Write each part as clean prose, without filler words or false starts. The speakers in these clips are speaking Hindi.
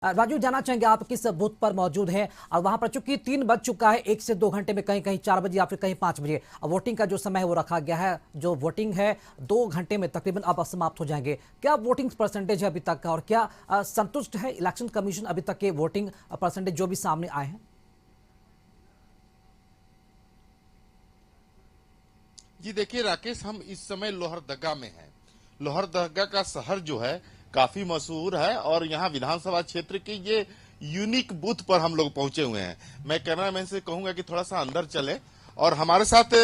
राजू, जानना चाहेंगे आप किस बूथ पर मौजूद हैं और वहां पर चूंकि 3 बज चुका है, 1 से 2 घंटे में कहीं कहीं 4 बजे या फिर कहीं 5 बजे वोटिंग का जो समय है वो रखा गया है। जो वोटिंग है 2 घंटे में तकरीबन अब समाप्त हो जाएंगे। क्या वोटिंग परसेंटेज है अभी तक का और क्या संतुष्ट है इलेक्शन कमीशन अभी तक के वोटिंग परसेंटेज जो भी सामने आए हैं? जी देखिए राकेश, हम इस समय लोहरदगा में हैं। लोहरदगा का शहर जो है काफी मशहूर है और यहाँ विधानसभा क्षेत्र के ये यूनिक बूथ पर हम लोग पहुंचे हुए हैं। मैं कैमरामैन से कहूंगा कि थोड़ा सा अंदर चले और हमारे साथ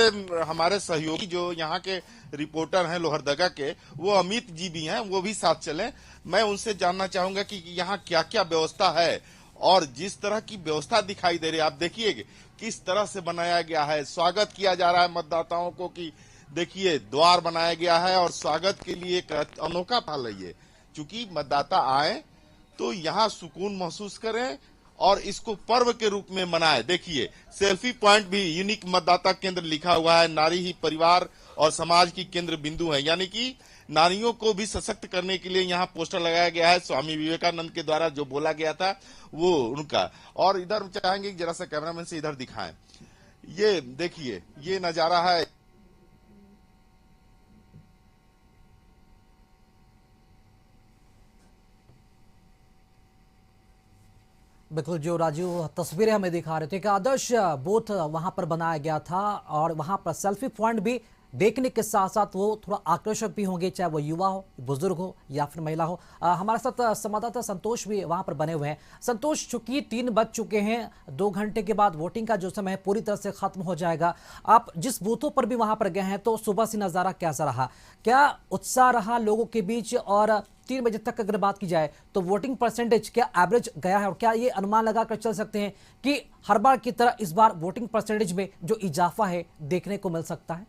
हमारे सहयोगी जो यहाँ के रिपोर्टर हैं लोहरदगा के, वो अमित जी भी हैं, वो भी साथ चले। मैं उनसे जानना चाहूंगा कि यहाँ क्या क्या व्यवस्था है और जिस तरह की व्यवस्था दिखाई दे रही है, आप देखिए किस तरह से बनाया गया है। स्वागत किया जा रहा है मतदाताओं को कि देखिए द्वार बनाया गया है और स्वागत के लिए एक अनोखा पहल है ये। चूंकि मतदाता आए तो यहाँ सुकून महसूस करें और इसको पर्व के रूप में मनाए। देखिए सेल्फी पॉइंट भी यूनिक मतदाता केंद्र लिखा हुआ है। नारी ही परिवार और समाज की केंद्र बिंदु है, यानी कि नारियों को भी सशक्त करने के लिए यहाँ पोस्टर लगाया गया है। स्वामी विवेकानंद के द्वारा जो बोला गया था वो उनका। और इधर चाहेंगे जरा सा कैमरामैन से इधर दिखाएं, ये देखिए ये नजारा है। बिल्कुल, जो राजू तस्वीरें हमें दिखा रहे थे कि आदर्श बूथ वहां पर बनाया गया था और वहां पर सेल्फी पॉइंट भी देखने के साथ साथ वो थोड़ा आकर्षक भी होंगे, चाहे वो युवा हो, बुजुर्ग हो या फिर महिला हो। हमारे साथ संवाददाता संतोष भी वहां पर बने हुए हैं। संतोष, चूंकि 3 बज चुके हैं, 2 घंटे के बाद वोटिंग का जो समय है पूरी तरह से खत्म हो जाएगा। आप जिस बूथों पर भी वहां पर गए हैं तो सुबह से नजारा कैसा रहा? क्या उत्साह रहा लोगों के बीच? और 3 बजे तक अगर बात की जाए तो वोटिंग परसेंटेज क्या एवरेज गया है और क्या ये अनुमान लगाकर चल सकते हैं कि हर बार की तरह इस बार वोटिंग परसेंटेज में जो इजाफा है देखने को मिल सकता है?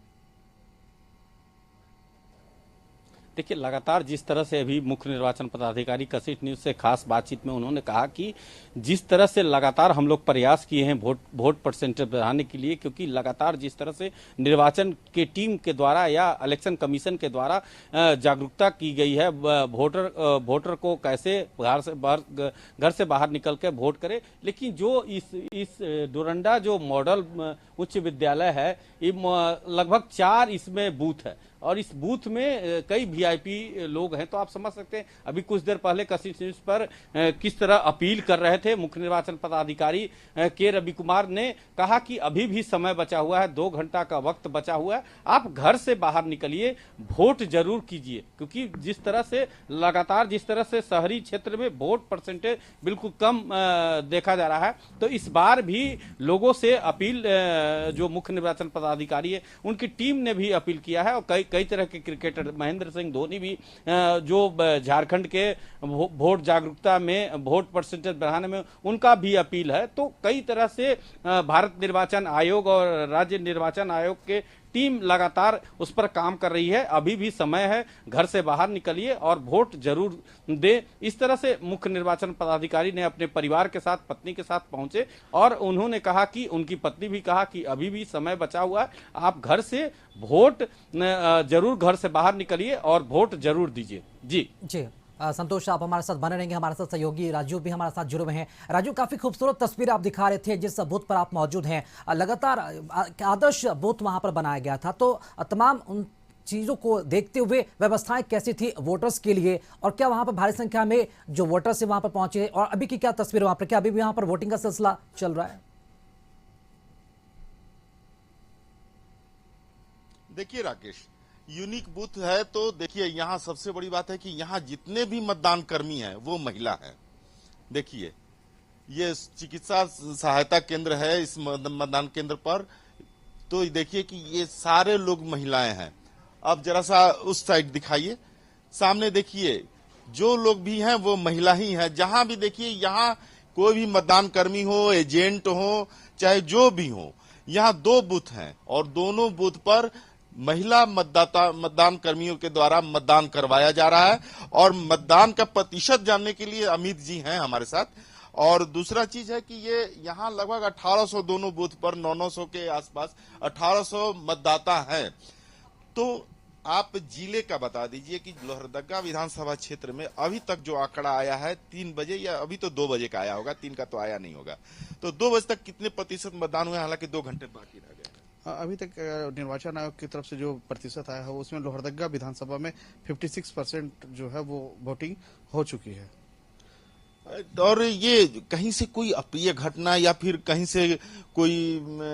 देखिए, लगातार जिस तरह से अभी मुख्य निर्वाचन पदाधिकारी कशिश न्यूज से खास बातचीत में उन्होंने कहा कि जिस तरह से लगातार हम लोग प्रयास किए हैं वोट परसेंटेज बढ़ाने के लिए, क्योंकि लगातार जिस तरह से निर्वाचन के टीम के द्वारा या इलेक्शन कमीशन के द्वारा जागरूकता की गई है वोटर को कैसे घर से बाहर निकल के वोट करे। लेकिन जो इस डोरंडा जो मॉडल उच्च विद्यालय है, ये लगभग 4 इसमें बूथ है और इस बूथ में कई वीआईपी लोग हैं। तो आप समझ सकते हैं अभी कुछ देर पहले कशिश न्यूज पर किस तरह अपील कर रहे थे मुख्य निर्वाचन पदाधिकारी के रवि कुमार ने। कहा कि अभी भी समय बचा हुआ है, 2 घंटा का वक्त बचा हुआ है, आप घर से बाहर निकलिए, वोट जरूर कीजिए। क्योंकि जिस तरह से लगातार जिस तरह से शहरी क्षेत्र में वोट परसेंटेज बिल्कुल कम देखा जा रहा है, तो इस बार भी लोगों से अपील जो मुख्य निर्वाचन पदाधिकारी है उनकी टीम ने भी अपील किया है। और कई तरह के क्रिकेटर, महेंद्र सिंह धोनी भी जो झारखंड के वोट जागरूकता में वोट परसेंटेज बढ़ाने में उनका भी अपील है। तो कई तरह से भारत निर्वाचन आयोग और राज्य निर्वाचन आयोग के टीम लगातार उस पर काम कर रही है। अभी भी समय है, घर से बाहर निकलिए और वोट जरूर दे। इस तरह से मुख्य निर्वाचन पदाधिकारी ने अपने परिवार के साथ, पत्नी के साथ पहुंचे और उन्होंने कहा कि उनकी पत्नी भी कहा कि अभी भी समय बचा हुआ है, आप घर से वोट जरूर घर से बाहर निकलिए और वोट जरूर दीजिए। जी जी, संतोष, आप हमारे साथ बने रहेंगे। हमारे साथ सहयोगी राजू भी हमारे साथ जुड़े हुए हैं। राजू, काफी खूबसूरत तस्वीर आप दिखा रहे थे जिस बूथ पर आप मौजूद हैं। लगातार आदर्श बूथ वहां पर बनाया गया था, तो तमाम उन चीजों को देखते हुए व्यवस्थाएं कैसी थी वोटर्स के लिए और क्या वहां पर भारी संख्या में जो वोटर्स वहां पर पहुंचे और अभी की क्या तस्वीर वहां पर? क्या अभी भी वहां पर वोटिंग का सिलसिला चल रहा है? देखिए राकेश, यूनिक बूथ है तो देखिए यहाँ सबसे बड़ी बात है कि यहाँ जितने भी मतदान कर्मी हैं वो महिला हैं। देखिए ये चिकित्सा सहायता केंद्र है इस मतदान केंद्र पर, तो देखिए कि ये सारे लोग महिलाएं हैं। अब जरा सा उस साइड दिखाइए, सामने देखिए जो लोग भी हैं वो महिला ही हैं। जहां भी देखिए यहाँ कोई भी मतदान कर्मी हो, एजेंट हो, चाहे जो भी हो, यहाँ 2 बूथ हैं और दोनों बूथ पर महिला मतदान कर्मियों के द्वारा मतदान करवाया जा रहा है। और मतदान का प्रतिशत जानने के लिए अमित जी हैं हमारे साथ। और दूसरा चीज है कि ये यहाँ लगभग 1800 दोनों बूथ पर 900 के आसपास 1800 मतदाता हैं। तो आप जिले का बता दीजिए कि लोहरदगा विधानसभा क्षेत्र में अभी तक जो आंकड़ा आया है 3 बजे, या अभी तो 2 बजे का आया होगा, 3 का तो आया नहीं होगा, तो 2 बजे तक कितने प्रतिशत मतदान हुए? हालांकि 2 घंटे बाकी रह गए हैं। अभी तक निर्वाचन आयोग की तरफ से जो प्रतिशत आया है उसमें लोहरदगा विधानसभा में 56% जो है वो वोटिंग हो चुकी है। और ये कहीं से कोई अप्रिय घटना या फिर कहीं से कोई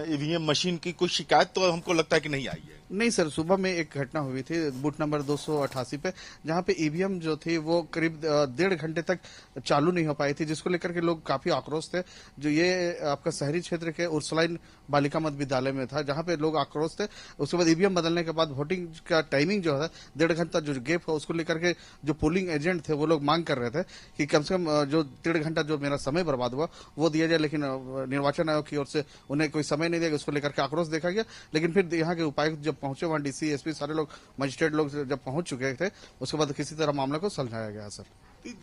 ईवीएम मशीन की कोई शिकायत तो हमको लगता है कि नहीं आई है। नहीं सर, सुबह में एक घटना हुई थी बूथ नंबर 288 पे, जहां पे ईवीएम जो थी वो करीब 1.5 घंटे तक चालू नहीं हो पाई थी, जिसको लेकर के लोग काफी आक्रोश थे। जो ये आपका शहरी क्षेत्र के उर्सुलाइन बालिका मध्य विद्यालय में था, जहां पे लोग आक्रोश थे। उसके बाद ईवीएम बदलने के बाद वोटिंग का टाइमिंग जो है 1.5 घंटा जो गैप है, उसको लेकर के जो पोलिंग एजेंट थे वो लोग मांग कर रहे थे कि कम से कम जो 1.5 घंटा जो मेरा समय बर्बाद हुआ वो दिया जाए, लेकिन निर्वाचन आयोग की ओर से उन्हें कोई समय नहीं दिया गया। उसको लेकर के आक्रोश देखा गया, लेकिन फिर यहाँ के उपायुक्त जब पहुंचे, वहां डीसी एसपी सारे लोग मजिस्ट्रेट लोग जब पहुंच चुके थे, उसके बाद किसी तरह मामले को सुलझाया गया सर।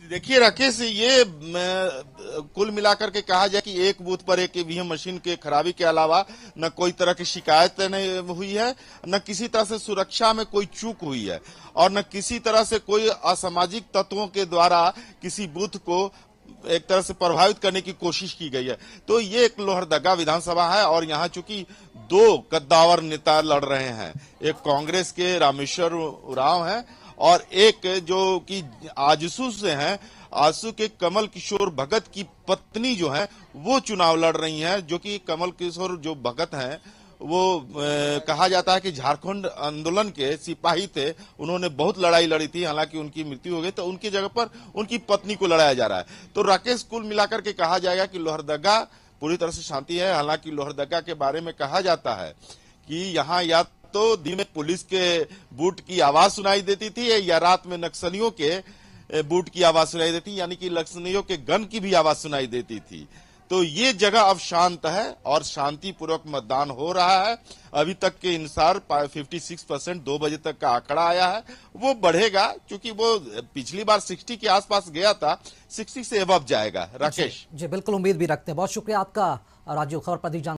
देखिए राकेश, ये कुल मिलाकर के कहा जाए कि एक बूथ पर एक ईवीएम मशीन के खराबी के अलावा न कोई तरह की शिकायत नहीं हुई है, न किसी तरह से सुरक्षा में कोई चूक हुई है, और न किसी तरह से कोई असामाजिक तत्वों के द्वारा किसी बूथ को एक तरह से प्रभावित करने की कोशिश की गई है। तो ये एक लोहरदगा विधानसभा है और यहाँ चूंकि 2 कद्दावर नेता लड़ रहे हैं, एक कांग्रेस के रामेश्वर उरांव है और एक जो कि आजसू से हैं, आजसू के कमल किशोर भगत की पत्नी जो है वो चुनाव लड़ रही हैं। जो कि कमल किशोर जो भगत हैं वो कहा जाता है कि झारखंड आंदोलन के सिपाही थे, उन्होंने बहुत लड़ाई लड़ी थी, हालांकि उनकी मृत्यु हो गई, तो उनकी जगह पर उनकी पत्नी को लड़ाया जा रहा है। तो राकेश, कुल मिलाकर के कहा जाएगा कि लोहरदगा पूरी तरह से शांति है। हालांकि लोहरदगा के बारे में कहा जाता है कि यहाँ या तो दिन में पुलिस के बूट की आवाज सुनाई देती थी या रात में नक्सलियों के बूट की आवाज सुनाई देती, यानी कि नक्सलियों के गन की भी आवाज सुनाई देती थी। तो ये जगह अब शांत है और शांतिपूर्वक मतदान हो रहा है। अभी तक के अनुसार 56% 2 बजे तक का आंकड़ा आया है, वो बढ़ेगा क्योंकि वो पिछली बार 60 के आसपास गया था, 60 से एबव जाएगा। राकेश जी बिल्कुल उम्मीद भी रखते हैं। बहुत शुक्रिया आपका राजीव, खबर पर दी जानकारी।